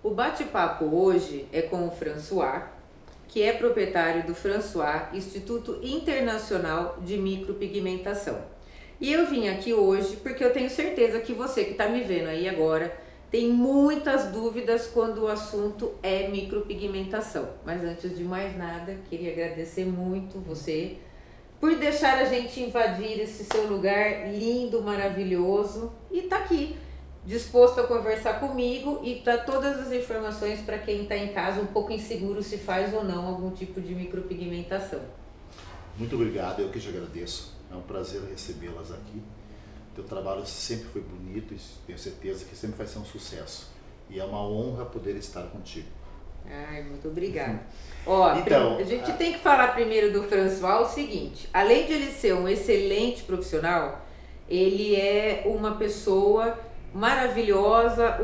O bate-papo hoje é com o François, que é proprietário do François Instituto Internacional de Micropigmentação. E eu vim aqui hoje porque eu tenho certeza que você que está me vendo aí agora tem muitas dúvidas quando o assunto é micropigmentação. Mas antes de mais nada, queria agradecer muito você por deixar a gente invadir esse seu lugar lindo, maravilhoso e tá aqui, disposto a conversar comigo e dar todas as informações para quem está em casa um pouco inseguro se faz ou não algum tipo de micropigmentação. Muito obrigado, eu que te agradeço. É um prazer recebê-las aqui. Teu trabalho sempre foi bonito e tenho certeza que sempre vai ser um sucesso. E é uma honra poder estar contigo. Ai, muito obrigada. Ó, então, a gente tem que falar primeiro do François o seguinte: além de ele ser um excelente profissional, ele é uma pessoa maravilhosa.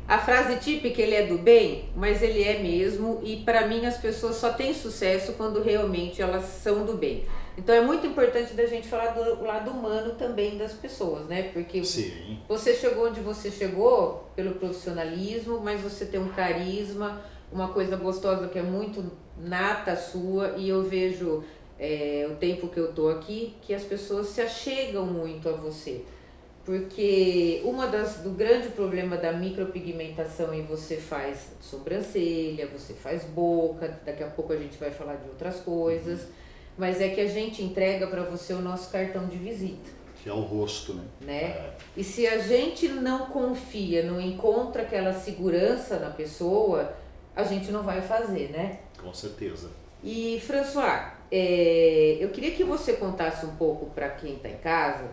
A frase típica, ele é do bem, mas ele é mesmo, e para mim as pessoas só têm sucesso quando realmente elas são do bem. Então é muito importante da gente falar do lado humano também das pessoas, né? Porque sim, você chegou onde você chegou pelo profissionalismo, mas você tem um carisma, uma coisa gostosa que é muito nata sua, e eu vejo o tempo que eu tô aqui, que as pessoas se achegam muito a você. Porque do grande problema da micropigmentação, e você faz sobrancelha, você faz boca, daqui a pouco a gente vai falar de outras coisas, mas é que a gente entrega para você o nosso cartão de visita. que é o rosto, né? E se a gente não confia, não encontra aquela segurança na pessoa, a gente não vai fazer, né? Com certeza. E François, eu queria que você contasse um pouco para quem está em casa,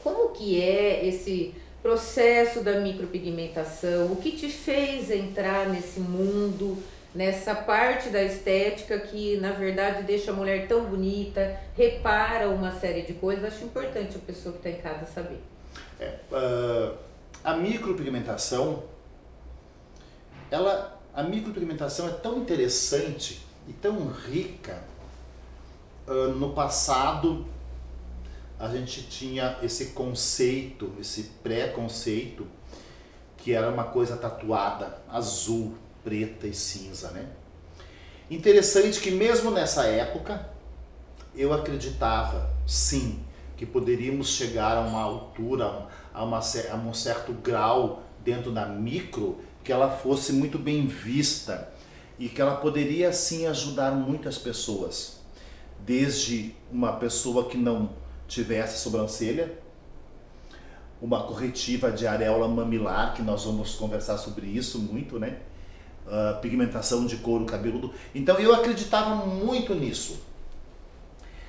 como que é esse processo da micropigmentação, o que te fez entrar nesse mundo, nessa parte da estética que na verdade deixa a mulher tão bonita, repara uma série de coisas. Acho importante a pessoa que está em casa saber. A micropigmentação, a micropigmentação é tão interessante e tão rica. No passado a gente tinha esse conceito, esse pré-conceito, que era uma coisa tatuada, azul, preta e cinza, né? Interessante que mesmo nessa época eu acreditava, sim, que poderíamos chegar a uma altura, a um certo grau dentro da micro, que ela fosse muito bem vista e que ela poderia sim ajudar muitas pessoas, desde uma pessoa que não tivesse sobrancelha, uma corretiva de areola mamilar, que nós vamos conversar sobre isso muito, né? Pigmentação de couro cabeludo. Então eu acreditava muito nisso.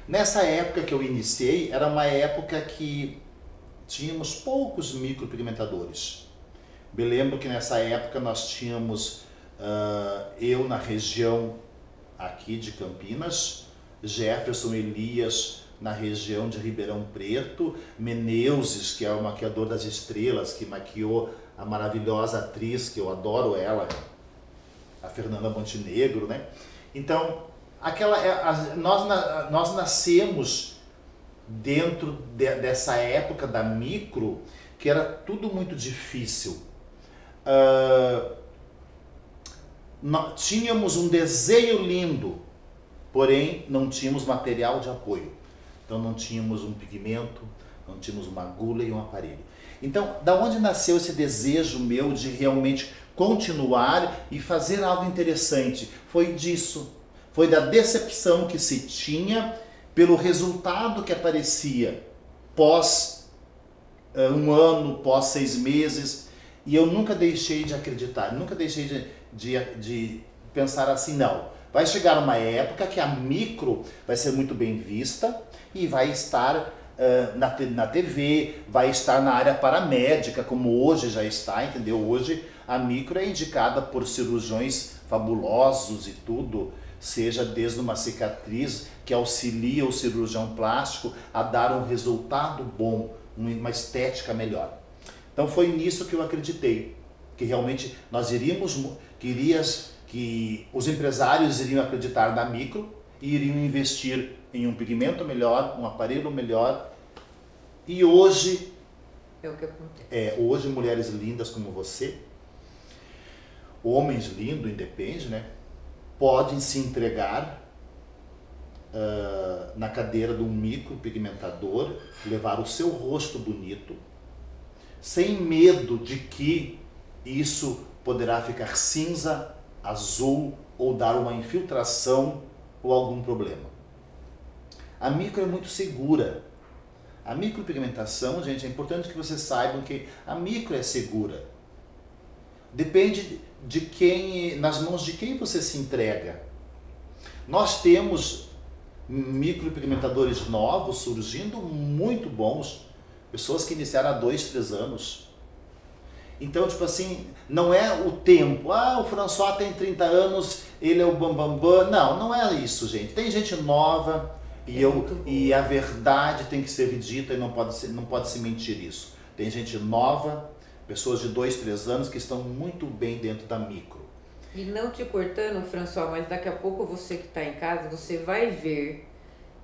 Nessa época que eu iniciei, era uma época que tínhamos poucos micropigmentadores. Me lembro que nessa época nós tínhamos, eu na região aqui de Campinas, Jefferson Elias na região de Ribeirão Preto, Meneuses, que é o maquiador das estrelas, que maquiou a maravilhosa atriz, que eu adoro ela, a Fernanda Montenegro, né? Então, nós nascemos dentro dessa época da micro, que era tudo muito difícil. Tínhamos um desenho lindo, porém não tínhamos material de apoio. Então não tínhamos um pigmento, não tínhamos uma agulha e um aparelho. Então, da onde nasceu esse desejo meu de realmente continuar e fazer algo interessante? Foi disso. Foi da decepção que se tinha pelo resultado que aparecia pós um ano, pós 6 meses. E eu nunca deixei de acreditar, nunca deixei de pensar assim, não. Vai chegar uma época que a micro vai ser muito bem vista e vai estar na TV, vai estar na área paramédica, como hoje já está, entendeu? Hoje a micro é indicada por cirurgiões fabulosos e tudo, seja desde uma cicatriz que auxilia o cirurgião plástico a dar um resultado bom, uma estética melhor. Então foi nisso que eu acreditei, que realmente nós que os empresários iriam acreditar na micro e iriam investir em um pigmento melhor, um aparelho melhor. E hoje, é o que acontece. Hoje mulheres lindas como você homens lindos, independe, né? Podem se entregar na cadeira de um micropigmentador, levar o seu rosto bonito, sem medo de que isso poderá ficar cinza, azul ou dar uma infiltração ou algum problema. A micro é muito segura. A micropigmentação, gente, é importante que vocês saibam que a micro é segura. Depende de quem, nas mãos de quem você se entrega. Nós temos micropigmentadores novos surgindo, muito bons. Pessoas que iniciaram há 2, 3 anos. Então, tipo assim, não é o tempo. Ah, o François tem 30 anos, ele é o bambambam. Não, não é isso, gente. Tem gente nova e a verdade tem que ser dita e não pode se mentir isso. Tem gente nova, pessoas de 2, 3 anos que estão muito bem dentro da micro. E não te cortando, François, mas daqui a pouco você que está em casa, você vai ver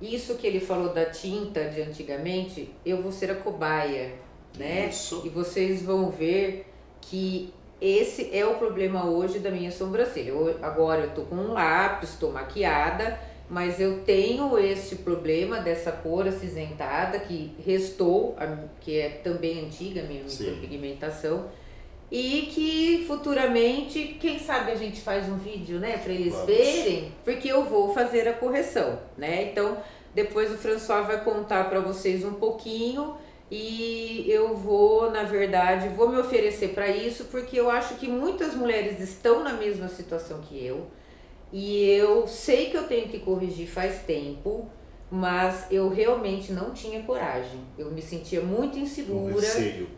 isso que ele falou da tinta de antigamente, eu vou ser a cobaia, né? Isso. E vocês vão ver que esse é o problema hoje da minha sobrancelha. Agora eu tô com um lápis, tô maquiada, mas eu tenho esse problema dessa cor acinzentada que restou, que é também antiga a minha micropigmentação. E que futuramente, quem sabe a gente faz um vídeo, né, para eles verem, porque eu vou fazer a correção, né? Então, depois o François vai contar para vocês um pouquinho e eu vou, na verdade, vou me oferecer para isso, porque eu acho que muitas mulheres estão na mesma situação que eu e eu sei que eu tenho que corrigir faz tempo, mas eu realmente não tinha coragem. Eu me sentia muito insegura,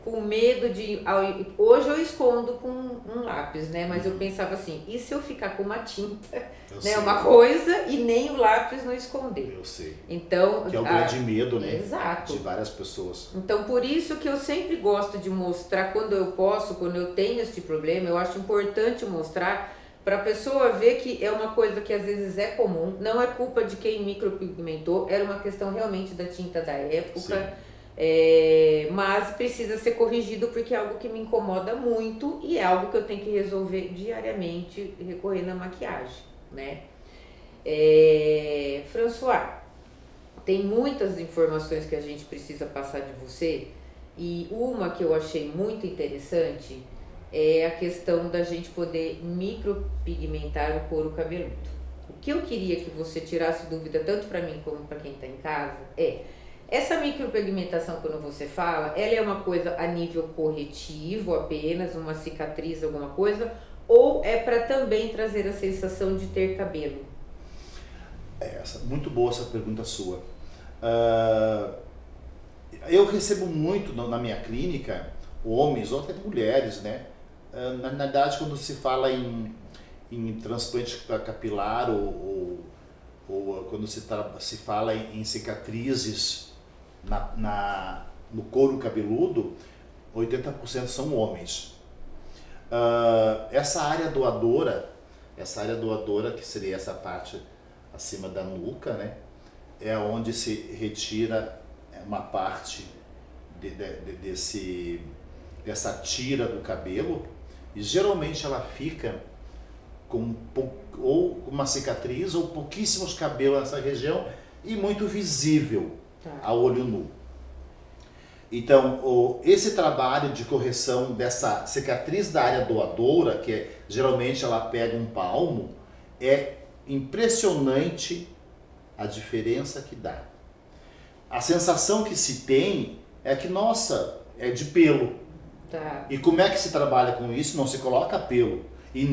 com medo de... Hoje eu escondo com um lápis, né? Mas eu pensava assim, e se eu ficar com uma tinta, né? Uma coisa, e nem o lápis não esconder? Eu sei. Então, que é o grande medo, né? Exato. De várias pessoas. Então, por isso que eu sempre gosto de mostrar, quando eu posso, quando eu tenho esse problema, eu acho importante mostrar para a pessoa ver que é uma coisa que às vezes é comum, não é culpa de quem micropigmentou, era uma questão realmente da tinta da época, mas precisa ser corrigido porque é algo que me incomoda muito e é algo que eu tenho que resolver diariamente, recorrendo à maquiagem, né? François, tem muitas informações que a gente precisa passar de você e uma que eu achei muito interessante é a questão da gente poder micropigmentar o couro cabeludo. O que eu queria que você tirasse dúvida, tanto para mim como para quem está em casa, essa micropigmentação, quando você fala, ela é uma coisa a nível corretivo apenas, uma cicatriz, alguma coisa, ou é para também trazer a sensação de ter cabelo? Muito boa essa pergunta sua. Eu recebo muito na minha clínica, homens ou até mulheres, né? Na verdade, quando se fala em transplante capilar ou quando se fala em cicatrizes no couro cabeludo, 80% são homens. Essa área doadora, que seria essa parte acima da nuca, né? É onde se retira uma parte dessa tira do cabelo. E geralmente ela fica com ou uma cicatriz ou pouquíssimos cabelos nessa região e muito visível a olho nu. Então, esse trabalho de correção dessa cicatriz da área doadora, que geralmente ela pega um palmo, é impressionante a diferença que dá. A sensação que se tem é que, nossa, é de pelo. E como é que se trabalha com isso? Não se coloca pelo e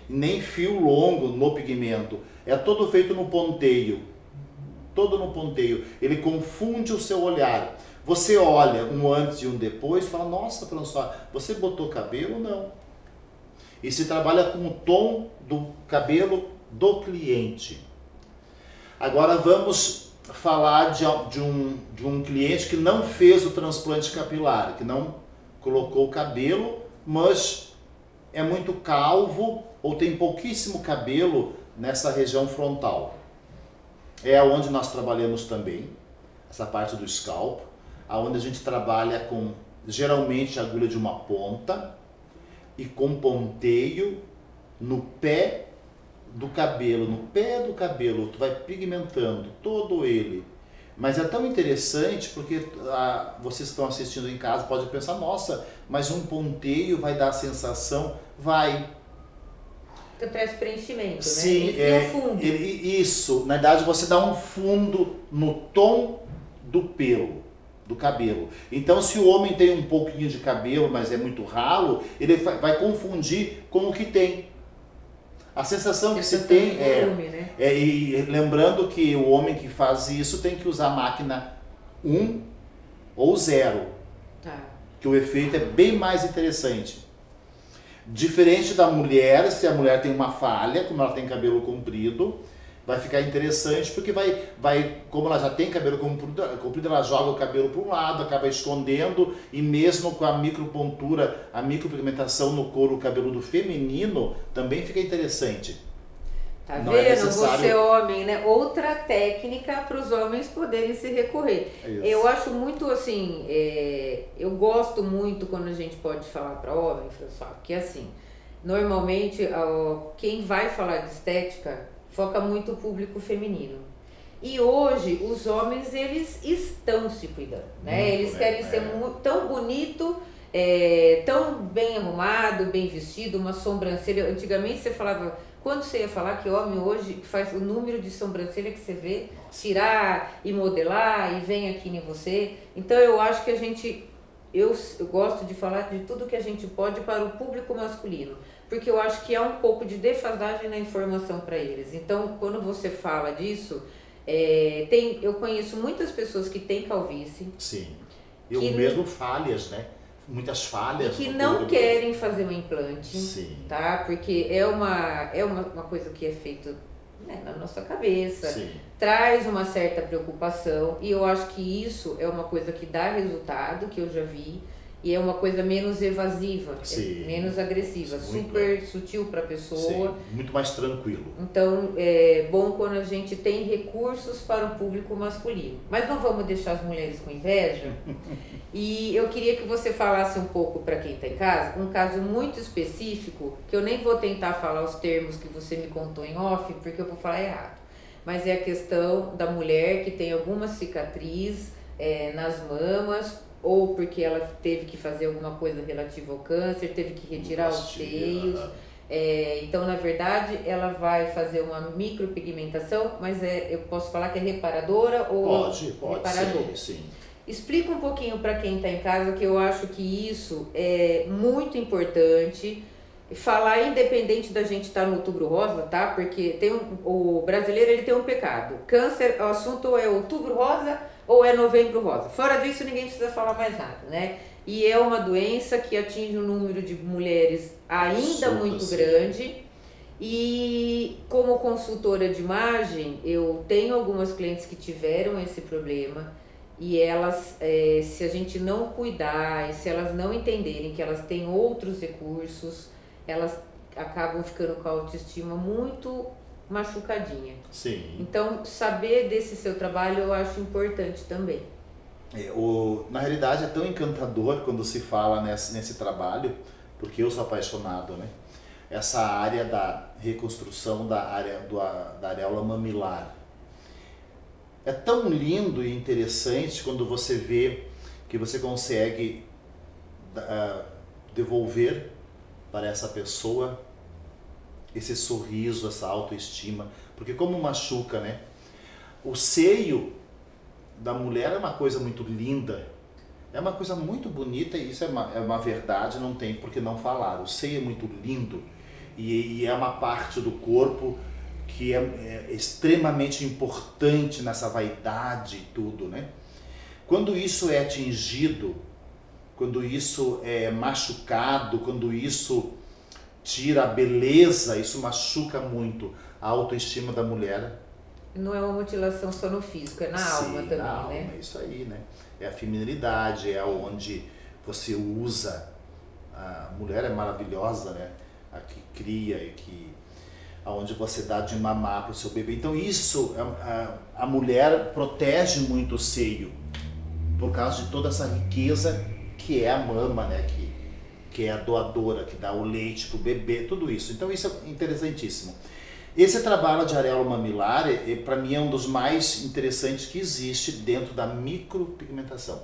nem fio longo no pigmento. É todo feito no ponteio. Todo no ponteio. Ele confunde o seu olhar. Você olha um antes e um depois e fala, nossa, François, você botou cabelo? Não. E se trabalha com o tom do cabelo do cliente. Agora vamos falar de um cliente que não fez o transplante capilar, que não colocou o cabelo, mas é muito calvo ou tem pouquíssimo cabelo nessa região frontal. É onde nós trabalhamos também, essa parte do scalp, onde a gente trabalha com geralmente agulha de uma ponta e com ponteio no pé do cabelo, tu vai pigmentando todo ele. Mas é tão interessante porque vocês que estão assistindo em casa podem pensar, nossa, mas um ponteio vai dar a sensação? Vai. Então traz preenchimento, sim, né? Fundo. Isso, na verdade você dá um fundo no tom do pelo, do cabelo. Então se o homem tem um pouquinho de cabelo, mas é muito ralo, ele vai confundir com o que tem. A sensação que se tem volume, né? E lembrando que o homem que faz isso tem que usar máquina 1 ou 0, tá. Que o efeito é bem mais interessante. Diferente da mulher, se a mulher tem uma falha, como ela tem cabelo comprido, vai ficar interessante porque como ela já tem cabelo comprido, ela joga o cabelo para um lado, acaba escondendo, e mesmo com a micropontura, a micropigmentação no couro cabeludo feminino, também fica interessante. Tá vendo? Necessário... Você homem, né? Outra técnica para os homens poderem se recorrer. Eu acho muito assim, eu gosto muito quando a gente pode falar para homem, François, porque assim, normalmente quem vai falar de estética foca muito o público feminino. E hoje os homens, eles estão se cuidando, né? Eles querem ser tão bonito, tão bem arrumado, bem vestido, uma sobrancelha. Antigamente você falava, quando você ia falar que homem hoje faz o número de sobrancelha que você vê, tirar e modelar e vem aqui em você. Então eu acho que eu gosto de falar de tudo que a gente pode para o público masculino, porque eu acho que há um pouco de defasagem na informação para eles. Então, quando você fala disso, eu conheço muitas pessoas que têm calvície. Sim, eu mesmo falhas, né? Muitas falhas. Que não querem fazer um implante. Sim. Tá? Porque é uma coisa que é feita, né, na nossa cabeça. Sim. Traz uma certa preocupação, e eu acho que isso é uma coisa que dá resultado, que eu já vi, e é uma coisa menos evasiva, menos agressiva, super sutil para a pessoa. Sim, muito mais tranquilo. Então é bom quando a gente tem recursos para o público masculino. Mas não vamos deixar as mulheres com inveja. E eu queria que você falasse um pouco para quem está em casa, um caso muito específico, que eu nem vou tentar falar os termos que você me contou em off, porque eu vou falar errado. Mas é a questão da mulher que tem alguma cicatriz nas mamas, ou porque ela teve que fazer alguma coisa relativa ao câncer, teve que retirar os seios. Então, na verdade, ela vai fazer uma micropigmentação, mas eu posso falar que é reparadora ou reparador? Sim. Explica um pouquinho para quem está em casa, que eu acho que isso é muito importante. Falar independente da gente estar no Outubro Rosa, tá? Porque o brasileiro, ele tem um pecado. Câncer, o assunto é Outubro Rosa ou é Novembro Rosa. Fora disso, ninguém precisa falar mais nada, né? E é uma doença que atinge um número de mulheres ainda muito grande. E como consultora de imagem, eu tenho algumas clientes que tiveram esse problema. E elas, se a gente não cuidar, e se elas não entenderem que elas têm outros recursos, elas acabam ficando com a autoestima muito machucadinha. Sim. Então, saber desse seu trabalho eu acho importante também. Na realidade é tão encantador quando se fala nesse trabalho, porque eu sou apaixonado, né? Essa área da reconstrução da areola mamilar. É tão lindo e interessante quando você vê que você consegue devolver para essa pessoa esse sorriso, essa autoestima, porque como machuca, né? O seio da mulher é uma coisa muito linda, é uma coisa muito bonita, e isso é uma verdade, não tem por que não falar. O seio é muito lindo e é uma parte do corpo que é extremamente importante nessa vaidade e tudo, né? Quando isso é atingido, quando isso é machucado, quando isso tira a beleza, isso machuca muito a autoestima da mulher. Não é uma mutilação só no físico, é na alma também, na alma, né? É isso aí, né? É a feminilidade, é onde você usa. A mulher é maravilhosa, né? A que cria e aonde você dá de mamar para o seu bebê. Então isso, a mulher protege muito o seio, por causa de toda essa riqueza que é a mama, né? que é a doadora, que dá o leite para o bebê, tudo isso. Então isso é interessantíssimo. Esse trabalho de areola mamilar, para mim, é um dos mais interessantes que existe dentro da micropigmentação.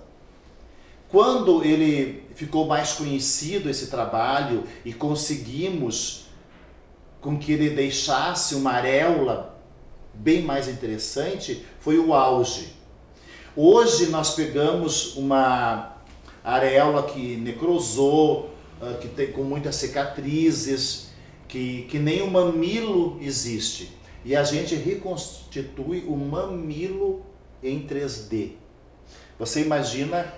Quando ele ficou mais conhecido, esse trabalho, e conseguimos com que ele deixasse uma areola bem mais interessante, foi o auge. Hoje nós pegamos uma areola que necrosou, que tem com muitas cicatrizes, que nem o mamilo existe. E a gente reconstitui o mamilo em 3D. Você imagina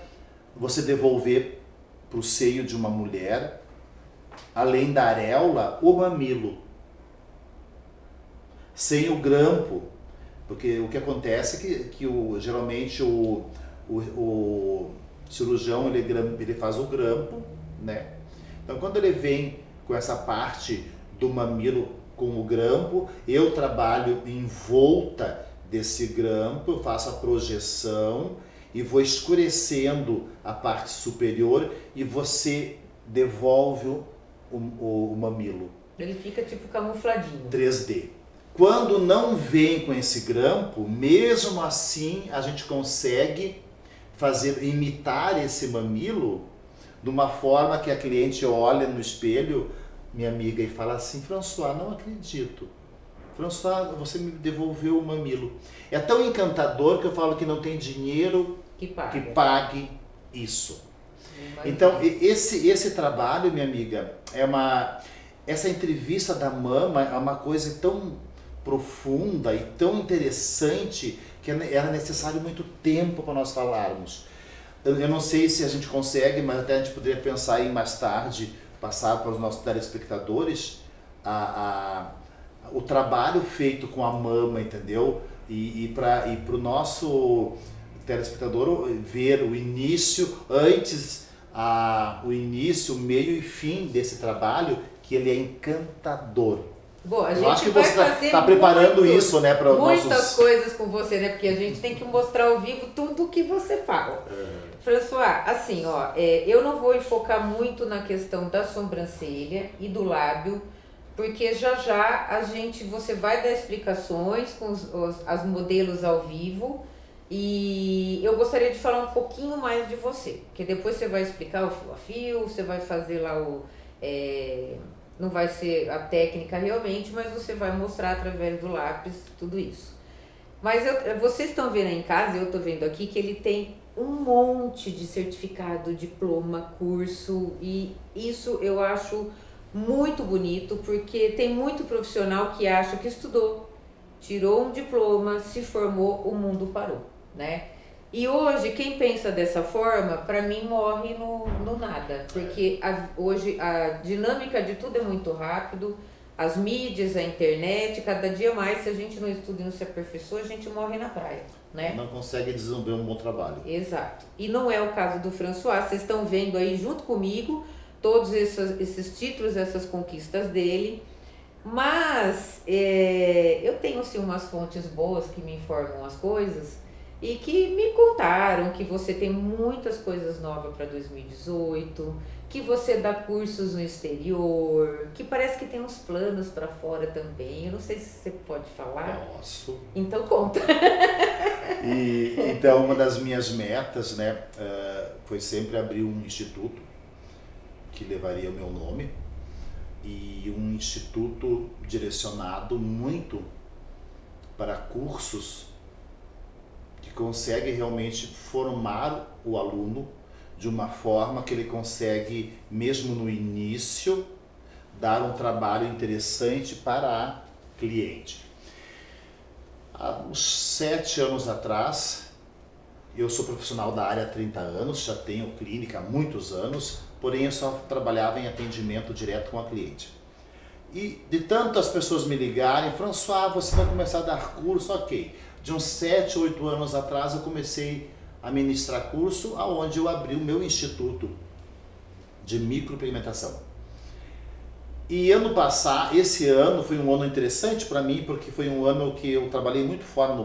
você devolver para o seio de uma mulher, além da areola, o mamilo. Sem o grampo. Porque o que acontece é que geralmente o cirurgião ele faz o grampo, né? Então quando ele vem com essa parte do mamilo com o grampo, eu trabalho em volta desse grampo, eu faço a projeção e vou escurecendo a parte superior e você devolve o mamilo. Ele fica tipo camufladinho. 3D. Quando não vem com esse grampo, mesmo assim a gente consegue imitar esse mamilo de uma forma que a cliente olha no espelho, minha amiga, e fala assim: François, não acredito. François, você me devolveu o mamilo. É tão encantador que eu falo que não tem dinheiro que pague isso. Então, esse trabalho, minha amiga, essa entrevista da mama é uma coisa tão profunda e tão interessante que era necessário muito tempo para nós falarmos. Eu não sei se a gente consegue, mas até a gente poderia pensar em mais tarde passar para os nossos telespectadores o trabalho feito com a mama, entendeu? E para o nosso telespectador ver o início, o início, o meio e fim desse trabalho, que ele é encantador. Bom, a gente Eu acho que vai você fazer preparando isso, né, para muitas coisas com você, né? Porque a gente tem que mostrar ao vivo tudo o que você fala. François, assim, ó, eu não vou enfocar muito na questão da sobrancelha e do lábio, porque já você vai dar explicações com as modelos ao vivo, e eu gostaria de falar um pouquinho mais de você, porque depois você vai explicar o fio a fio, você vai fazer lá não vai ser a técnica realmente, mas você vai mostrar através do lápis tudo isso. Mas vocês estão vendo aí em casa, eu estou vendo aqui que ele tem um monte de certificado, diploma, curso, e isso eu acho muito bonito, porque tem muito profissional que acha que estudou, tirou um diploma, se formou, o mundo parou, né? E hoje, quem pensa dessa forma, para mim morre no nada, porque hoje a dinâmica de tudo é muito rápido, as mídias, a internet, cada dia mais, se a gente não estuda e não se aperfeiçoa, a gente morre na praia, né? Não consegue desenvolver um bom trabalho. Exato. E não é o caso do François, vocês estão vendo aí junto comigo todos esses títulos, essas conquistas dele, mas eu tenho assim umas fontes boas que me informam as coisas, e que me contaram que você tem muitas coisas novas para 2018, que você dá cursos no exterior, que parece que tem uns planos para fora também. Eu não sei se você pode falar. Posso. Então conta. Então uma das minhas metas, né, foi sempre abrir um instituto que levaria o meu nome, e um instituto direcionado muito para cursos que consegue realmente formar o aluno de uma forma que ele consegue, mesmo no início, dar um trabalho interessante para a cliente. Há uns 7 anos atrás, eu sou profissional da área há 30 anos, já tenho clínica há muitos anos, porém eu só trabalhava em atendimento direto com a cliente. E de tantas pessoas me ligarem: François, você vai começar a dar curso? Ok. De uns 7, 8 anos atrás eu comecei a ministrar curso, aonde eu abri o meu instituto de micropigmentação. E esse ano foi um ano interessante para mim, porque foi um ano que eu trabalhei muito fora do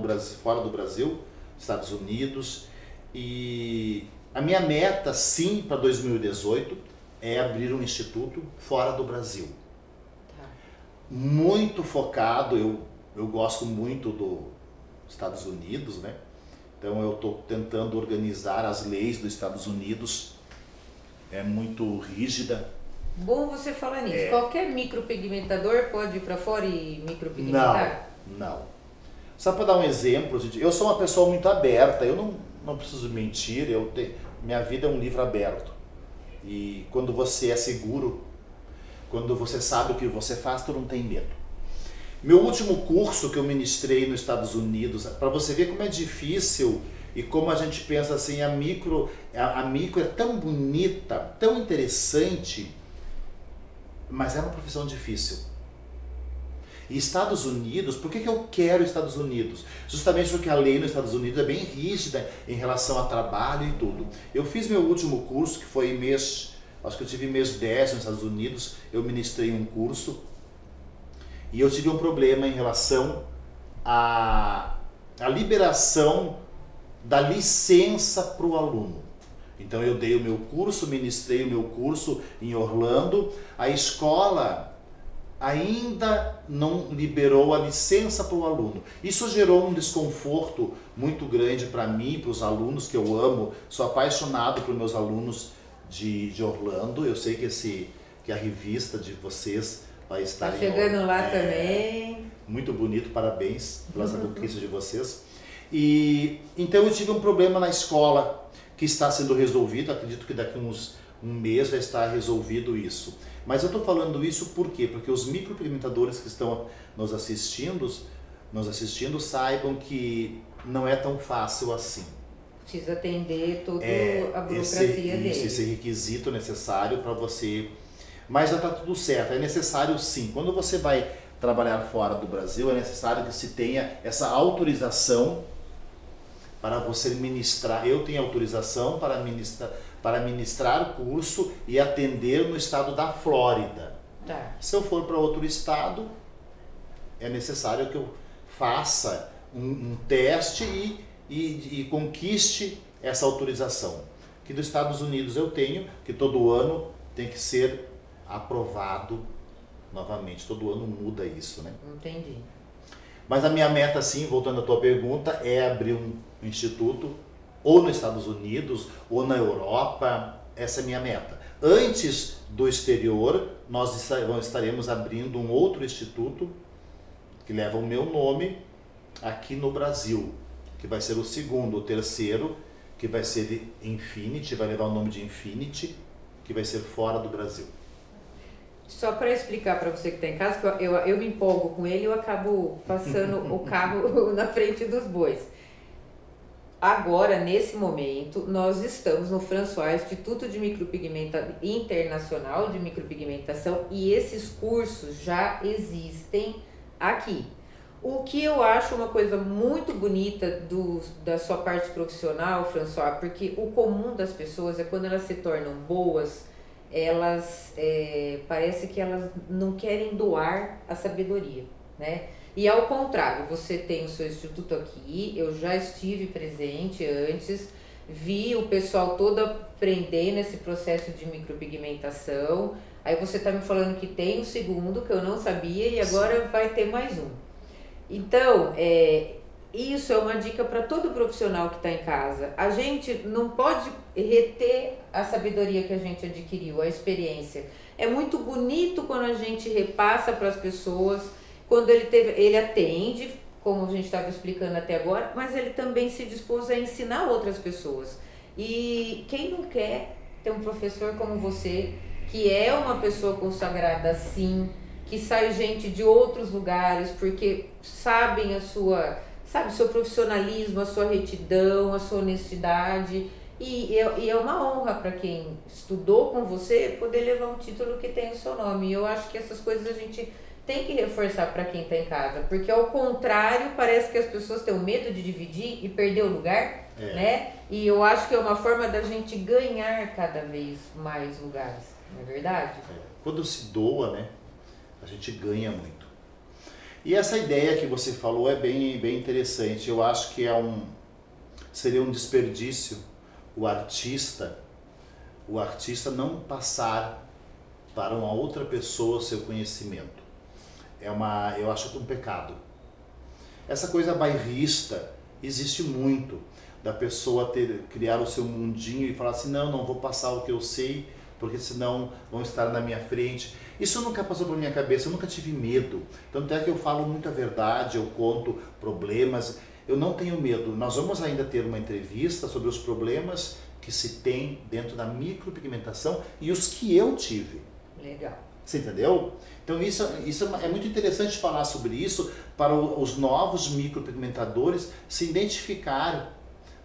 Brasil, Estados Unidos, e a minha meta, sim, para 2018 é abrir um instituto fora do Brasil. Tá. Muito focado, eu gosto muito dos Estados Unidos, né? Então eu estou tentando organizar as leis dos Estados Unidos, é muito rígida. Bom você falar nisso. Qualquer micropigmentador pode ir para fora e micropigmentar? Não. Só para dar um exemplo, gente, eu sou uma pessoa muito aberta, eu não preciso mentir, minha vida é um livro aberto. E quando você é seguro, quando você sabe o que você faz, tu não tem medo. Meu último curso que eu ministrei nos Estados Unidos, para você ver como é difícil e como a gente pensa assim, a micro é tão bonita, tão interessante, mas é uma profissão difícil. E Estados Unidos, por que eu quero Estados Unidos? Justamente porque a lei nos Estados Unidos é bem rígida em relação a trabalho e tudo. Eu fiz meu último curso, que foi acho que eu tive mês 10 nos Estados Unidos, eu ministrei um curso e eu tive um problema em relação à liberação da licença para o aluno. Então eu dei o meu curso, ministrei o meu curso em Orlando, a escola ainda não liberou a licença para o aluno. Isso gerou um desconforto muito grande para mim, para os alunos que eu amo, sou apaixonado por meus alunos de Orlando, eu sei que a revista de vocês vai estar chegando lá também. Muito bonito, parabéns pela essa conquista de vocês. E então eu tive um problema na escola que está sendo resolvido, acredito que daqui um mês já está resolvido isso. Mas eu estou falando isso por quê? Porque os micropigmentadores que estão nos assistindo saibam que não é tão fácil assim. Precisa atender toda a burocracia dele. Esse requisito necessário para você... Mas já está tudo certo, é necessário sim. Quando você vai trabalhar fora do Brasil, é necessário que se tenha essa autorização para você ministrar. Eu tenho autorização para ministrar curso e atender no estado da Flórida. Tá. Se eu for para outro estado, é necessário que eu faça um teste e conquiste essa autorização. Que dos Estados Unidos eu tenho, que todo ano tem que ser aprovado novamente. Todo ano muda isso, né? Entendi. Mas a minha meta, sim, voltando à tua pergunta, é abrir um instituto ou nos Estados Unidos ou na Europa. Essa é a minha meta. Antes do exterior, nós estaremos abrindo um outro instituto que leva o meu nome aqui no Brasil, que vai ser o segundo, o terceiro, que vai ser de Infinity, vai levar o nome de Infinity, que vai ser fora do Brasil. Só para explicar para você que está em casa, que eu me empolgo com ele e eu acabo passando o carro na frente dos bois. Agora, nesse momento, nós estamos no François, Instituto de Internacional de Micropigmentação, e esses cursos já existem aqui. O que eu acho uma coisa muito bonita da sua parte profissional, François, porque o comum das pessoas é quando elas se tornam boas, elas parece que elas não querem doar a sabedoria, né? E ao contrário, você tem o seu instituto aqui, eu já estive presente antes, vi o pessoal todo aprendendo esse processo de micropigmentação, aí você está me falando que tem o segundo, que eu não sabia, e agora vai ter mais um. Então, isso é uma dica para todo profissional que está em casa. A gente não pode reter a sabedoria que a gente adquiriu, a experiência. É muito bonito quando a gente repassa para as pessoas, quando ele atende, como a gente estava explicando até agora, mas ele também se dispôs a ensinar outras pessoas. E quem não quer ter um professor como você, que é uma pessoa consagrada assim, que sai gente de outros lugares, porque sabem o seu profissionalismo, a sua retidão, a sua honestidade, e é uma honra para quem estudou com você poder levar um título que tem o seu nome. E eu acho que essas coisas a gente tem que reforçar para quem está em casa, porque ao contrário, parece que as pessoas têm medo de dividir e perder o lugar, né? E eu acho que é uma forma da gente ganhar cada vez mais lugares, não é verdade? Quando se doa, né, a gente ganha muito. E essa ideia que você falou é bem interessante. Eu acho que seria um desperdício o artista o artista não passar para uma outra pessoa o seu conhecimento. Eu acho que é um pecado. Essa coisa bairrista existe muito, da pessoa criar o seu mundinho e falar assim, não vou passar o que eu sei, porque senão vão estar na minha frente. Isso nunca passou por minha cabeça, eu nunca tive medo. Tanto é que eu falo muita verdade, eu conto problemas, eu não tenho medo. Nós vamos ainda ter uma entrevista sobre os problemas que se tem dentro da micropigmentação e os que eu tive. Legal. Você entendeu? Então isso é muito interessante falar sobre isso para os novos micropigmentadores se identificarem,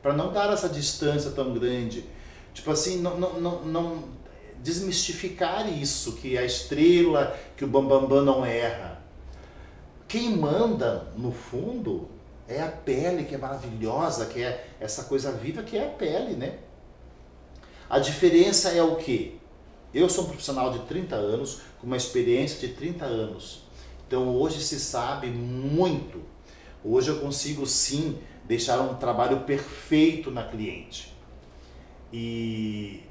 para não dar essa distância tão grande. Tipo assim, não desmistificar isso, que a estrela, que o bambambam não erra. Quem manda, no fundo, é a pele, que é maravilhosa, que é essa coisa viva que é a pele, né? A diferença é o quê? Eu sou um profissional de 30 anos, com uma experiência de 30 anos. Então hoje se sabe muito. Hoje eu consigo sim deixar um trabalho perfeito na cliente. E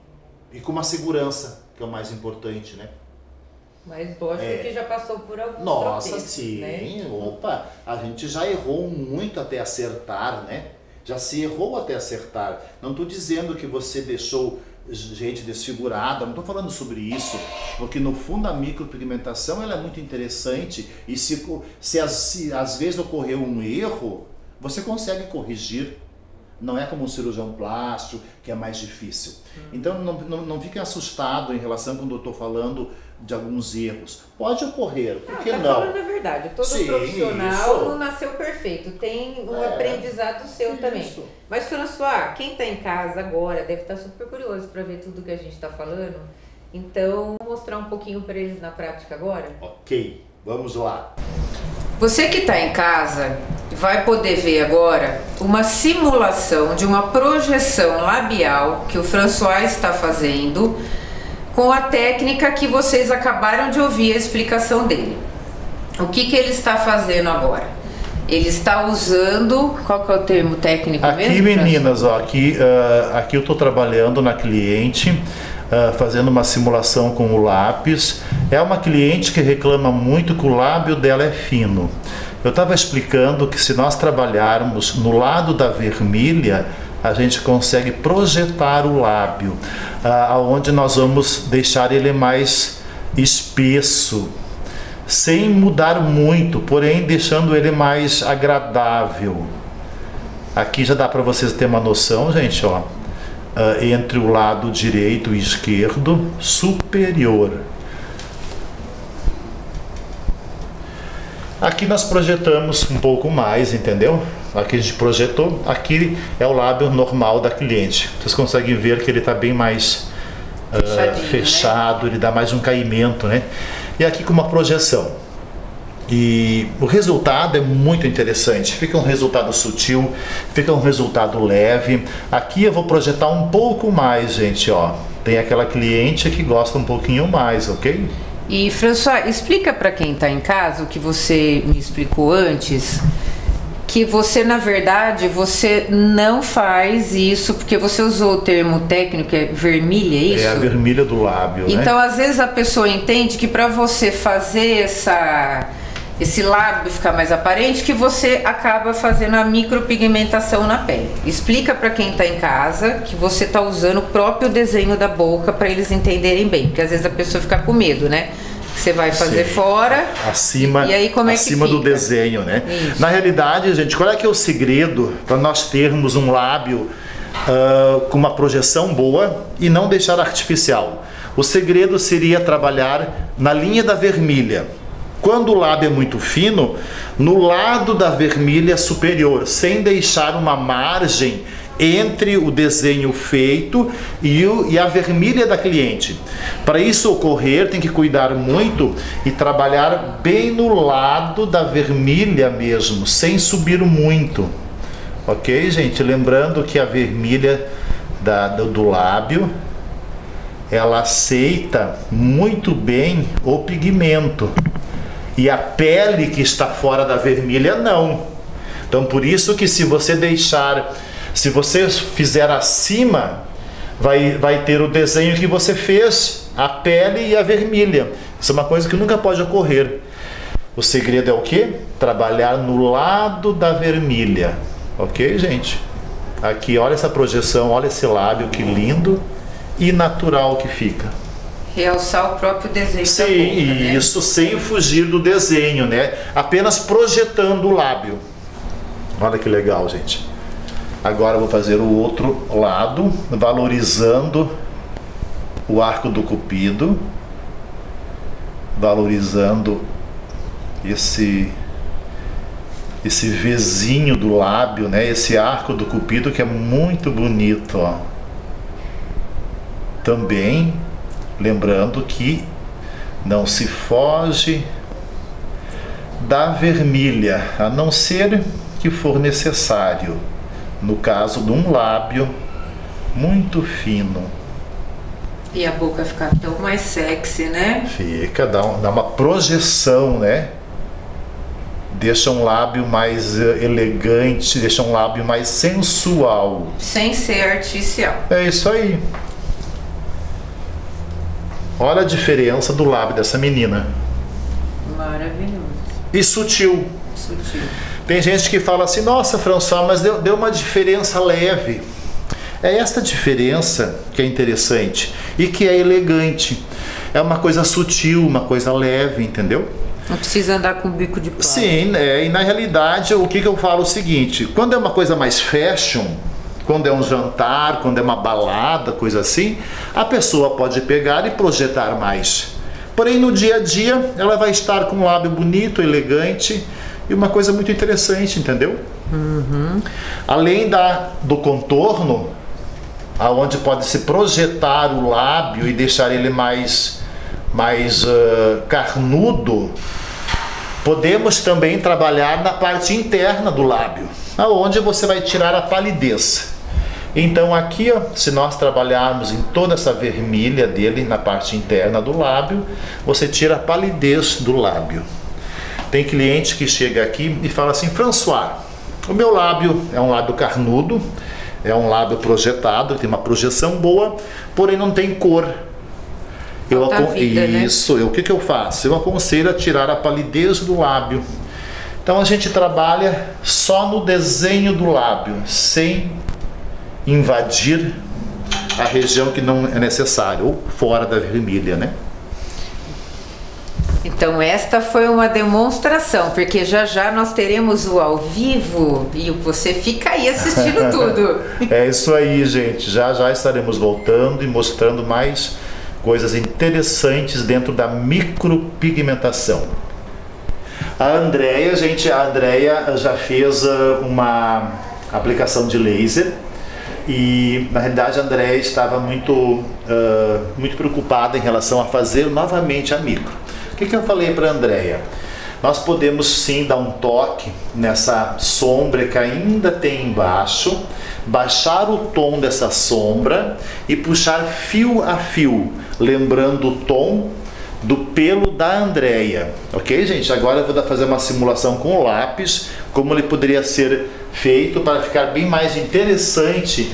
com uma segurança, que é o mais importante, né? Mas lógico que já passou por alguns tropeços, sim, né? Opa, a gente já errou muito até acertar, né? Já se errou até acertar. Não estou dizendo que você deixou gente desfigurada, não estou falando sobre isso, porque no fundo a micropigmentação ela é muito interessante e se às vezes ocorreu um erro, você consegue corrigir. Não é como um cirurgião plástico, que é mais difícil. Então não fiquem assustados em relação quando eu estou falando de alguns erros. Pode ocorrer, por que não? Falando a verdade, todo profissional não nasceu perfeito, tem um aprendizado seu também. Mas, François, quem está em casa agora deve estar super curioso para ver tudo que a gente está falando. Então, vou mostrar um pouquinho para eles na prática agora? Ok, vamos lá. Você que está em casa vai poder ver agora uma simulação de uma projeção labial que o François está fazendo com a técnica que vocês acabaram de ouvir a explicação dele. O que ele está fazendo agora? Ele está usando, qual que é o termo técnico mesmo? Aqui, meninas, ó, aqui eu estou trabalhando na cliente, fazendo uma simulação com o lápis. É uma cliente que reclama muito que o lábio dela é fino. Eu estava explicando que se nós trabalharmos no lado da vermelha, a gente consegue projetar o lábio, onde nós vamos deixar ele mais espesso, sem mudar muito, porém deixando ele mais agradável. Aqui já dá para vocês terem uma noção, gente, ó, entre o lado direito e esquerdo superior. Aqui nós projetamos um pouco mais, entendeu? Aqui a gente projetou, aqui é o lábio normal da cliente. Vocês conseguem ver que ele está bem mais fechado, né? Ele dá mais um caimento, né? E aqui com uma projeção. E o resultado é muito interessante, fica um resultado sutil, fica um resultado leve. Aqui eu vou projetar um pouco mais, gente, ó. Tem aquela cliente que gosta um pouquinho mais, ok? E François, explica para quem está em casa o que você me explicou antes, que você, na verdade, você não faz isso, porque você usou o termo técnico, que é vermelha, é isso? É a vermelha do lábio, então, né? Às vezes a pessoa entende que para você fazer esse lábio ficar mais aparente, que você acaba fazendo a micropigmentação na pele. Explica para quem está em casa que você está usando o próprio desenho da boca para eles entenderem bem, porque às vezes a pessoa fica com medo, né? Que você vai fazer fora acima, e aí como é que acima fica? Do desenho, né? Isso. Na realidade, gente, qual é que é o segredo para nós termos um lábio com uma projeção boa e não deixar artificial? O segredo seria trabalhar na linha da vermelha. Quando o lábio é muito fino, no lado da vermelha superior, sem deixar uma margem entre o desenho feito e a vermelha da cliente. Para isso ocorrer, tem que cuidar muito e trabalhar bem no lado da vermelha mesmo, sem subir muito. Ok, gente? Lembrando que a vermelha do lábio, ela aceita muito bem o pigmento. E a pele que está fora da vermelha não. Então por isso que se você fizer acima vai ter o desenho que você fez, a pele e a vermelha. Isso é uma coisa que nunca pode ocorrer. O segredo é o quê? Trabalhar no lado da vermelha. Ok, gente? Aqui, olha essa projeção, olha esse lábio, que lindo e natural que fica. Realçar o próprio desenho. Sim, da boca, né? Isso sem fugir do desenho, né? Apenas projetando o lábio. Olha que legal, gente. Agora eu vou fazer o outro lado, valorizando o arco do cupido, valorizando esse Vzinho do lábio, né? Esse arco do cupido que é muito bonito, ó. Também lembrando que não se foge da vermelha, a não ser que for necessário, no caso de um lábio muito fino. E a boca ficar tão mais sexy, né? Fica, dá uma projeção, né? Deixa um lábio mais elegante, deixa um lábio mais sensual. Sem ser artificial. É isso aí. Olha a diferença do lábio dessa menina. Maravilhoso. E sutil. Sutil. Tem gente que fala assim, nossa, François, mas deu uma diferença leve. É esta diferença que é interessante e que é elegante. É uma coisa sutil, uma coisa leve, entendeu? Não precisa andar com bico de pau. Sim, né? E na realidade, o que eu falo é o seguinte, quando é uma coisa mais fashion, quando é um jantar, quando é uma balada, coisa assim, a pessoa pode pegar e projetar mais. Porém, no dia a dia, ela vai estar com um lábio bonito, elegante e uma coisa muito interessante, entendeu? Uhum. Além do contorno, aonde pode se projetar o lábio e deixar ele mais carnudo, podemos também trabalhar na parte interna do lábio, aonde você vai tirar a palidez. Então aqui, ó, se nós trabalharmos em toda essa vermelha dele na parte interna do lábio, você tira a palidez do lábio. Tem cliente que chega aqui e fala assim, François, o meu lábio é um lábio carnudo, é um lábio projetado, tem uma projeção boa, porém não tem cor. Isso, o que eu faço? Eu aconselho a tirar a palidez do lábio. Então a gente trabalha só no desenho do lábio, sem invadir a região que não é necessário, ou fora da vermelha, né? Então esta foi uma demonstração, porque já já nós teremos o ao vivo e você fica aí assistindo tudo. É isso aí, gente. Já já estaremos voltando e mostrando mais coisas interessantes dentro da micropigmentação. A Andrea já fez uma aplicação de laser e na realidade a Andrea estava muito preocupada em relação a fazer novamente a micro. O que eu falei para a Andrea? Nós podemos sim dar um toque nessa sombra que ainda tem embaixo, baixar o tom dessa sombra e puxar fio a fio, lembrando o tom do pelo da Andrea. Ok, gente? Agora eu vou fazer uma simulação com o lápis, como ele poderia ser feito para ficar bem mais interessante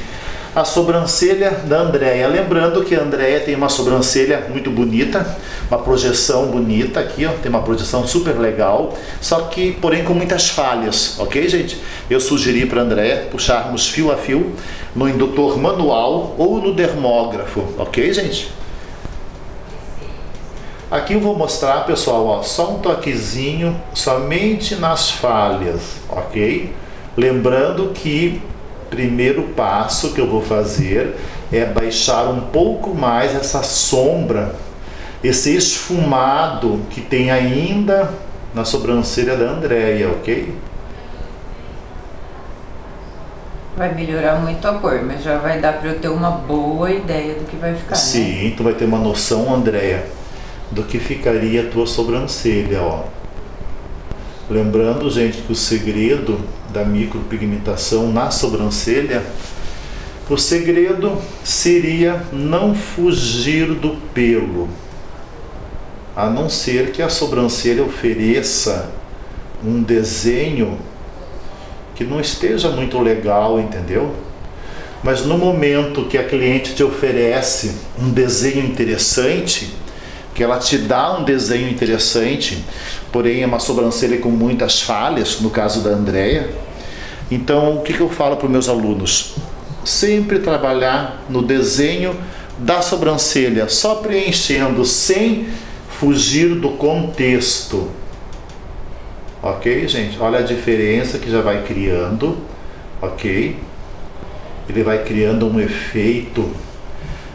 a sobrancelha da Andrea. Lembrando que a Andrea tem uma sobrancelha muito bonita, uma projeção bonita aqui, ó, tem uma projeção super legal, só que, porém, com muitas falhas, ok, gente? Eu sugeri para a Andrea puxarmos fio a fio no indutor manual ou no dermógrafo, ok, gente? Aqui eu vou mostrar, pessoal, ó, só um toquezinho somente nas falhas, ok? Lembrando que primeiro passo que eu vou fazer é baixar um pouco mais essa sombra, esse esfumado que tem ainda na sobrancelha da Andrea, ok? Vai melhorar muito a cor, mas já vai dar para eu ter uma boa ideia do que vai ficar, Sim, né? Tu vai ter uma noção, Andrea, do que ficaria a tua sobrancelha, ó. Lembrando, gente, que o segredo da micropigmentação na sobrancelha, o segredo seria não fugir do pelo, a não ser que a sobrancelha ofereça um desenho que não esteja muito legal, entendeu? Mas no momento que a cliente te oferece um desenho interessante, que ela te dá um desenho interessante, porém é uma sobrancelha com muitas falhas, no caso da Andréia, então o que eu falo para os meus alunos? Sempre trabalhar no desenho da sobrancelha, só preenchendo, sem fugir do contexto. Ok, gente? Olha a diferença que já vai criando, ok? Ele vai criando um efeito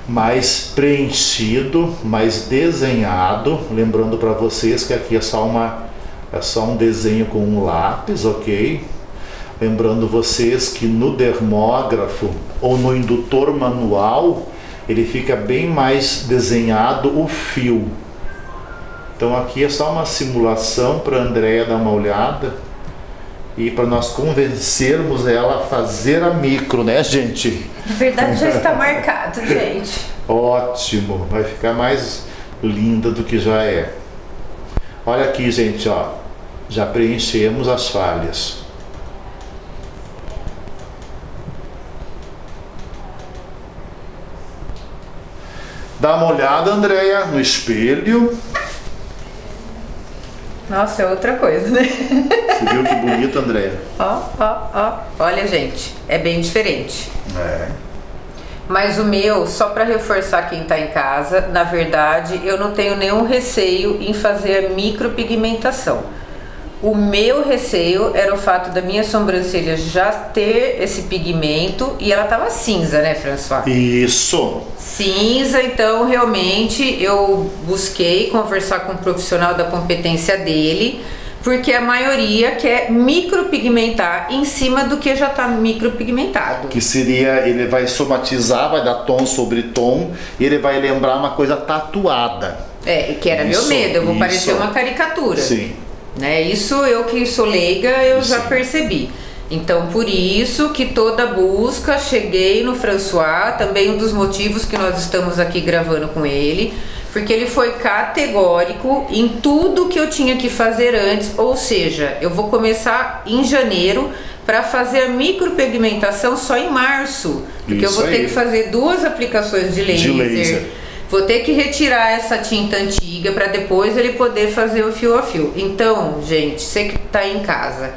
mais preenchido, mais desenhado. Lembrando para vocês que aqui é só um desenho com um lápis, ok? Lembrando vocês que no dermógrafo ou no indutor manual, ele fica bem mais desenhado o fio. Então aqui é só uma simulação para a Andréia dar uma olhada e para nós convencermos ela a fazer a micro, né, gente? Na verdade já está marcado, gente. Ótimo, vai ficar mais linda do que já é. Olha aqui, gente, ó, já preenchemos as falhas. Dá uma olhada, Andréia, no espelho. Nossa, é outra coisa, né? Você viu que bonito, Andréia? Ó, ó, ó. Olha, gente, é bem diferente. É. Mas o meu, só para reforçar quem tá em casa, na verdade, eu não tenho nenhum receio em fazer a micropigmentação. O meu receio era o fato da minha sobrancelha já ter esse pigmento e ela tava cinza, né, François? Isso. Cinza, então realmente eu busquei conversar com um profissional da competência dele, porque a maioria quer micropigmentar em cima do que já está micropigmentado. Que seria, ele vai somatizar, vai dar tom sobre tom, e ele vai lembrar uma coisa tatuada. É, que era meu medo, eu vou parecer uma caricatura. Sim. Né? Isso eu que sou leiga, eu já percebi. Então, por isso que toda busca, cheguei no François, também um dos motivos que nós estamos aqui gravando com ele, porque ele foi categórico em tudo que eu tinha que fazer antes, ou seja, eu vou começar em janeiro para fazer a micropigmentação só em março, porque isso eu vou ter que fazer 2 aplicações de laser. Vou ter que retirar essa tinta antiga para depois ele poder fazer o fio a fio. Então, gente, você que está em casa,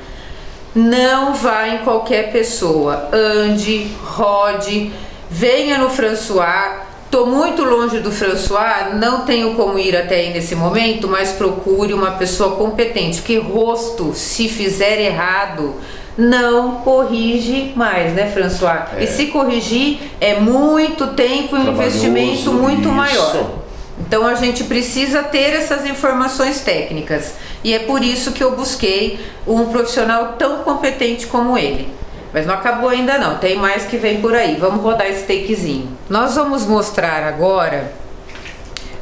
não vá em qualquer pessoa, ande, rode, venha no François. Tô muito longe do François, não tenho como ir até aí nesse momento, mas procure uma pessoa competente, porque rosto, se fizer errado, não corrige mais, né, François? É. E se corrigir, é muito tempo e um investimento muito maior. Então a gente precisa ter essas informações técnicas. E é por isso que eu busquei um profissional tão competente como ele. Mas não acabou ainda não, tem mais que vem por aí. Vamos rodar esse takezinho. Nós vamos mostrar agora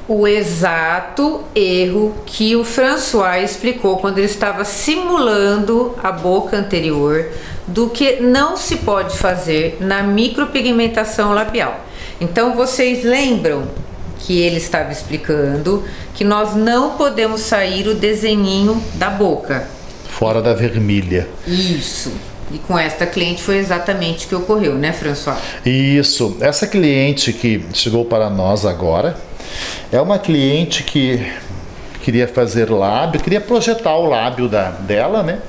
o exato erro que o François explicou quando ele estava simulando a boca anterior do que não se pode fazer na micropigmentação labial. Então vocês lembram que ele estava explicando que nós não podemos sair o desenhinho da boca. Fora da vermelha. Isso. E com esta cliente foi exatamente o que ocorreu, né, François? Isso. Essa cliente que chegou para nós agora é uma cliente que queria fazer lábio, queria projetar o lábio dela, né?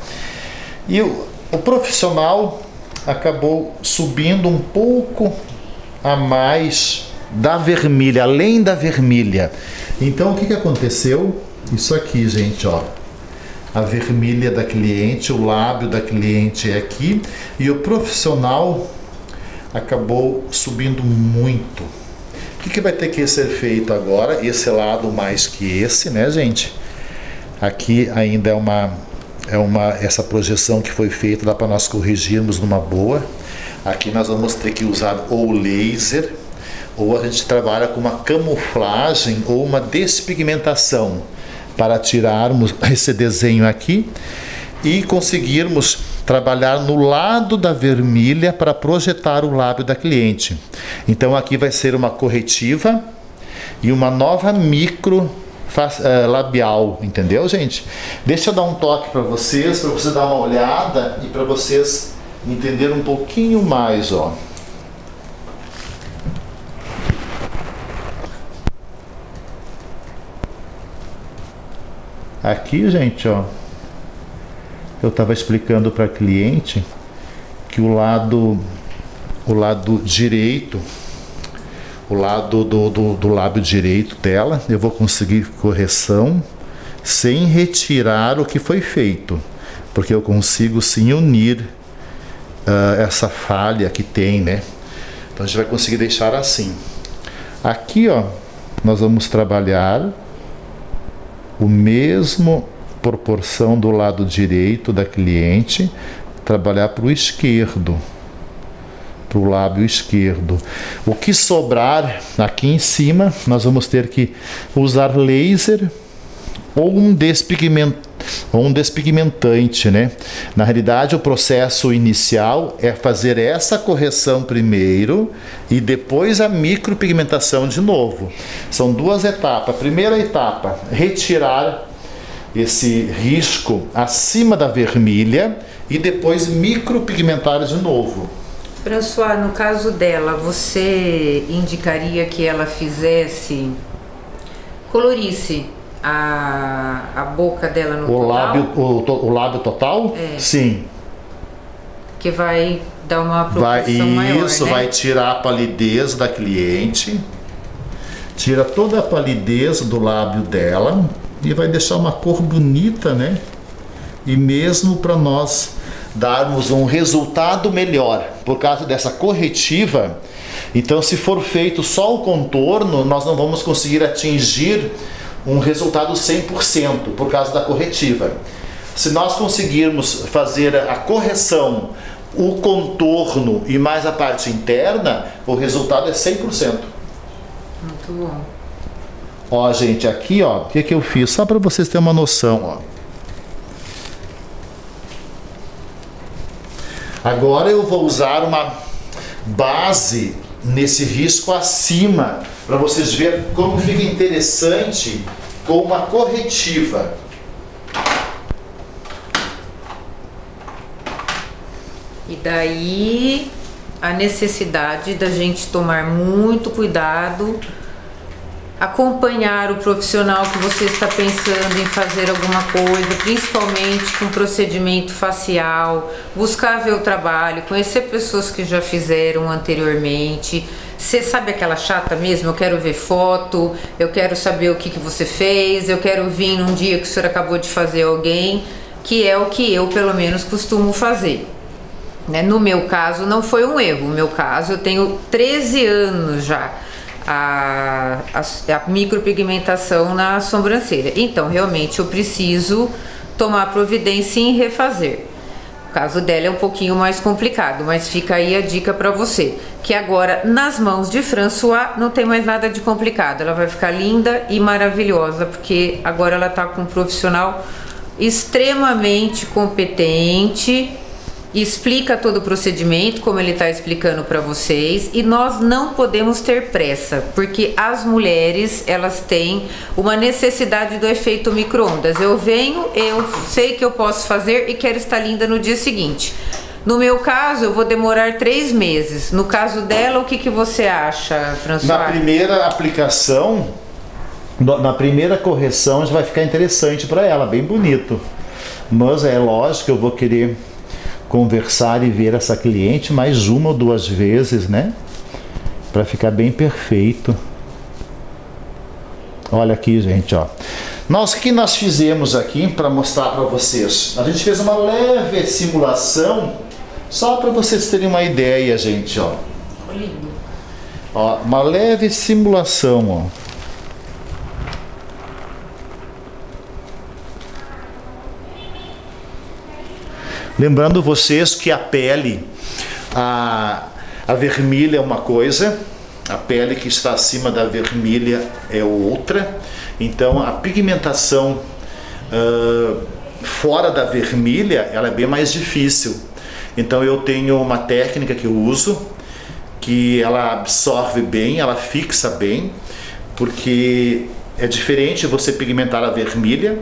E o profissional acabou subindo um pouco a mais da vermelha, além da vermelha. Então o que aconteceu? Isso aqui, gente, ó. A vermelha da cliente, o lábio da cliente é aqui e o profissional acabou subindo muito. O que vai ter que ser feito agora? Esse lado mais que esse, né, gente? Aqui ainda essa projeção que foi feita, dá para nós corrigirmos numa boa. Aqui nós vamos ter que usar ou laser, ou a gente trabalha com uma camuflagem ou uma despigmentação para tirarmos esse desenho aqui e conseguirmos trabalhar no lado da vermelha para projetar o lábio da cliente. Então aqui vai ser uma corretiva e uma nova micro labial, entendeu, gente? Deixa eu dar um toque para vocês dar uma olhada e para vocês entenderem um pouquinho mais, ó. Aqui, gente, ó, eu estava explicando para a cliente que o lado direito, o lado do lábio direito dela, eu vou conseguir correção sem retirar o que foi feito, porque eu consigo sim unir essa falha que tem, né? Então a gente vai conseguir deixar assim. Aqui, ó, nós vamos trabalhar o mesmo proporção do lado direito da cliente, trabalhar para o esquerdo, para o lábio esquerdo. O que sobrar aqui em cima, nós vamos ter que usar laser ou um despigmentante, né? Na realidade, o processo inicial é fazer essa correção primeiro e depois a micropigmentação de novo. São duas etapas. A primeira etapa, retirar esse risco acima da vermelha e depois micropigmentar de novo. François, no caso dela, você indicaria que ela colorisse a boca dela no total? O lábio total? É. Sim. Que vai dar uma proporção maior, isso, né? Vai tirar a palidez da cliente, tira toda a palidez do lábio dela e vai deixar uma cor bonita, né? E mesmo para nós darmos um resultado melhor por causa dessa corretiva, então se for feito só o contorno, nós não vamos conseguir atingir um resultado 100% por causa da corretiva. Se nós conseguirmos fazer a correção, o contorno e mais a parte interna, o resultado é 100%. Muito bom. Ó, gente, aqui, ó, o que eu fiz? Só para vocês terem uma noção, ó. Agora eu vou usar uma base nesse risco acima, para vocês verem como fica interessante com uma corretiva. E daí a necessidade da gente tomar muito cuidado, acompanhar o profissional que você está pensando em fazer alguma coisa, principalmente com procedimento facial, buscar ver o trabalho, conhecer pessoas que já fizeram anteriormente. Você sabe aquela chata mesmo? Eu quero ver foto, eu quero saber o que você fez, eu quero vir num dia que o senhor acabou de fazer alguém, que é o que eu pelo menos costumo fazer. No meu caso não foi um erro, no meu caso eu tenho 13 anos já a micropigmentação na sobrancelha, então realmente eu preciso tomar providência em refazer. O caso dela é um pouquinho mais complicado, mas fica aí a dica para você, que agora nas mãos de François não tem mais nada de complicado, ela vai ficar linda e maravilhosa, porque agora ela está com um profissional extremamente competente, explica todo o procedimento, como ele está explicando para vocês, e nós não podemos ter pressa, porque as mulheres, elas têm uma necessidade do efeito micro-ondas. Eu venho, eu sei que eu posso fazer e quero estar linda no dia seguinte. No meu caso, eu vou demorar 3 meses. No caso dela, o que você acha, François? Na primeira aplicação, na primeira correção, já vai ficar interessante para ela, bem bonito. Mas é lógico que eu vou querer conversar e ver essa cliente mais 1 ou 2 vezes, né? Para ficar bem perfeito. Olha aqui, gente, ó. O que nós fizemos aqui para mostrar para vocês? A gente fez uma leve simulação, só para vocês terem uma ideia, gente, ó. Lindo. Ó, uma leve simulação, ó. Lembrando vocês que a pele, a vermelha é uma coisa, a pele que está acima da vermelha é outra. Então a pigmentação fora da vermelha, ela é bem mais difícil. Então eu tenho uma técnica que eu uso, que ela absorve bem, ela fixa bem, porque é diferente você pigmentar a vermelha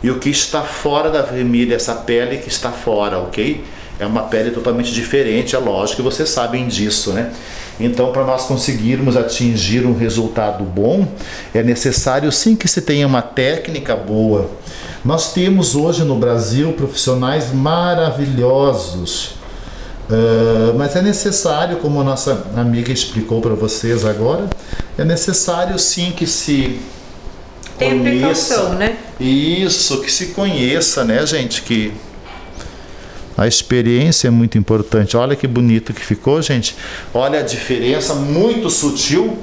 e o que está fora da vermelha, essa pele que está fora, ok? É uma pele totalmente diferente, é lógico que vocês sabem disso, né? Então, para nós conseguirmos atingir um resultado bom, é necessário sim que se tenha uma técnica boa. Nós temos hoje no Brasil profissionais maravilhosos, mas é necessário, como a nossa amiga explicou para vocês agora, é necessário sim que se tem precaução, né? Isso, que se conheça, né, gente? Que a experiência é muito importante. Olha que bonito que ficou, gente. Olha a diferença, muito sutil,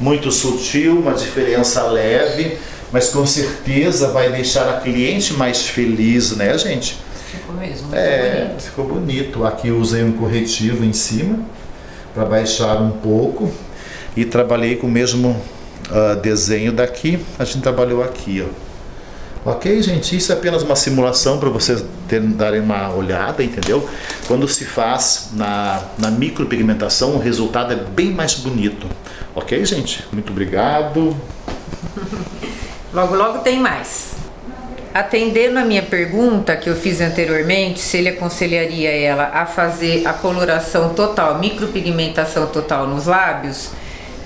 uma diferença leve, mas com certeza vai deixar a cliente mais feliz, né, gente? Ficou mesmo, muito bonito. Ficou bonito. Aqui eu usei um corretivo em cima para baixar um pouco e trabalhei com o mesmo desenho daqui. A gente trabalhou aqui, ó. Ok, gente? Isso é apenas uma simulação para vocês darem uma olhada, entendeu? Quando se faz na micropigmentação, o resultado é bem mais bonito. Ok, gente? Muito obrigado. Logo, logo tem mais. Atendendo a minha pergunta que eu fiz anteriormente, se ele aconselharia ela a fazer a coloração total, micropigmentação total nos lábios,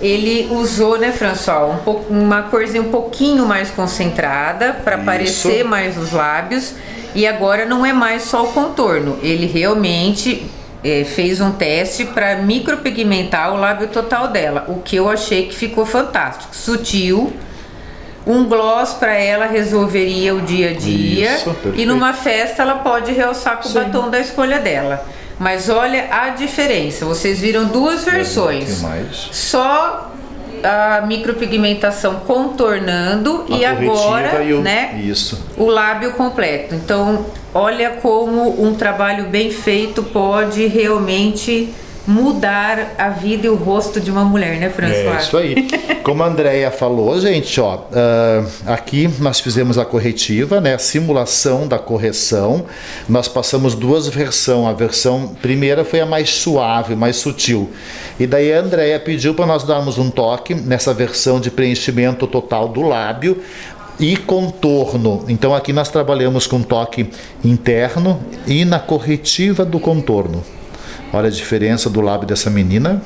ele usou, né, François, uma corzinha um pouquinho mais concentrada para aparecer mais os lábios, e agora não é mais só o contorno, ele realmente fez um teste para micropigmentar o lábio total dela, o que eu achei que ficou fantástico, sutil. Um gloss para ela resolveria o dia a dia. Isso, e numa festa ela pode realçar com o batom da escolha dela. Mas olha a diferença, vocês viram duas versões, só a micropigmentação contornando e agora o lábio completo. Então olha como um trabalho bem feito pode realmente mudar a vida e o rosto de uma mulher, né, François? É isso aí. Como a Andrea falou, gente, ó, aqui nós fizemos a corretiva, né, a simulação da correção. Nós passamos duas versões. A versão primeira foi a mais suave, mais sutil. E daí a Andrea pediu para nós darmos um toque nessa versão de preenchimento total do lábio e contorno. Então aqui nós trabalhamos com toque interno e na corretiva do contorno. Olha a diferença do lábio dessa menina.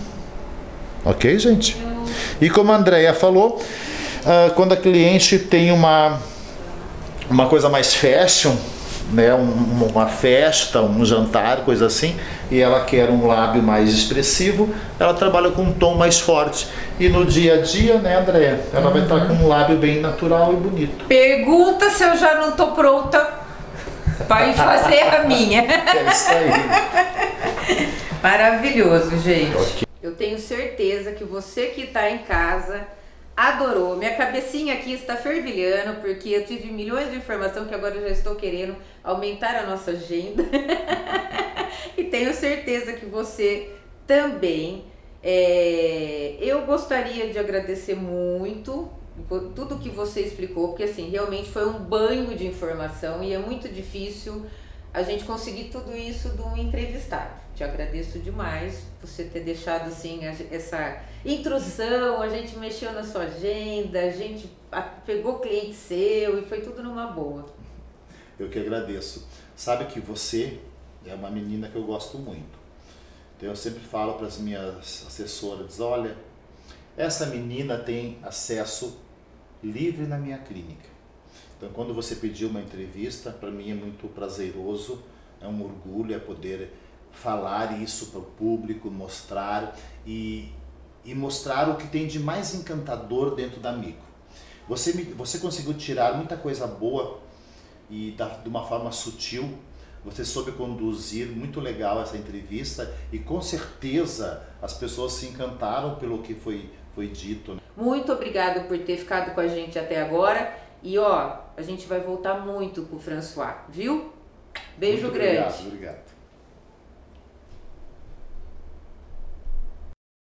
Ok, gente? E como a Andrea falou, quando a cliente tem uma coisa mais fashion, né, uma festa, um jantar, coisa assim, e ela quer um lábio mais expressivo, ela trabalha com um tom mais forte. E no dia a dia, né, Andrea, ela vai estar com um lábio bem natural e bonito. Pergunta se eu já não tô pronta para ir fazer a minha. É isso aí. Maravilhoso, gente. Okay. Eu tenho certeza que você que está em casa adorou. Minha cabecinha aqui está fervilhando porque eu tive milhões de informação que agora eu já estou querendo aumentar a nossa agenda. E tenho certeza que você também. Eu gostaria de agradecer muito por tudo que você explicou, porque assim, realmente foi um banho de informação e é muito difícil a gente conseguir tudo isso de um entrevistado. Te agradeço demais por você ter deixado assim essa intrusão, a gente mexeu na sua agenda, a gente pegou cliente seu e foi tudo numa boa. Eu que agradeço. Sabe que você é uma menina que eu gosto muito. Então eu sempre falo para as minhas assessoras, olha, essa menina tem acesso livre na minha clínica. Então quando você pediu uma entrevista, para mim é muito prazeroso, é um orgulho, é poder falar isso para o público, mostrar e mostrar o que tem de mais encantador dentro da Micro. Você conseguiu tirar muita coisa boa e de uma forma sutil. Você soube conduzir muito legal essa entrevista e com certeza as pessoas se encantaram pelo que foi dito. Muito obrigado por ter ficado com a gente até agora e ó, a gente vai voltar muito com o François, viu? Beijo grande. Obrigado.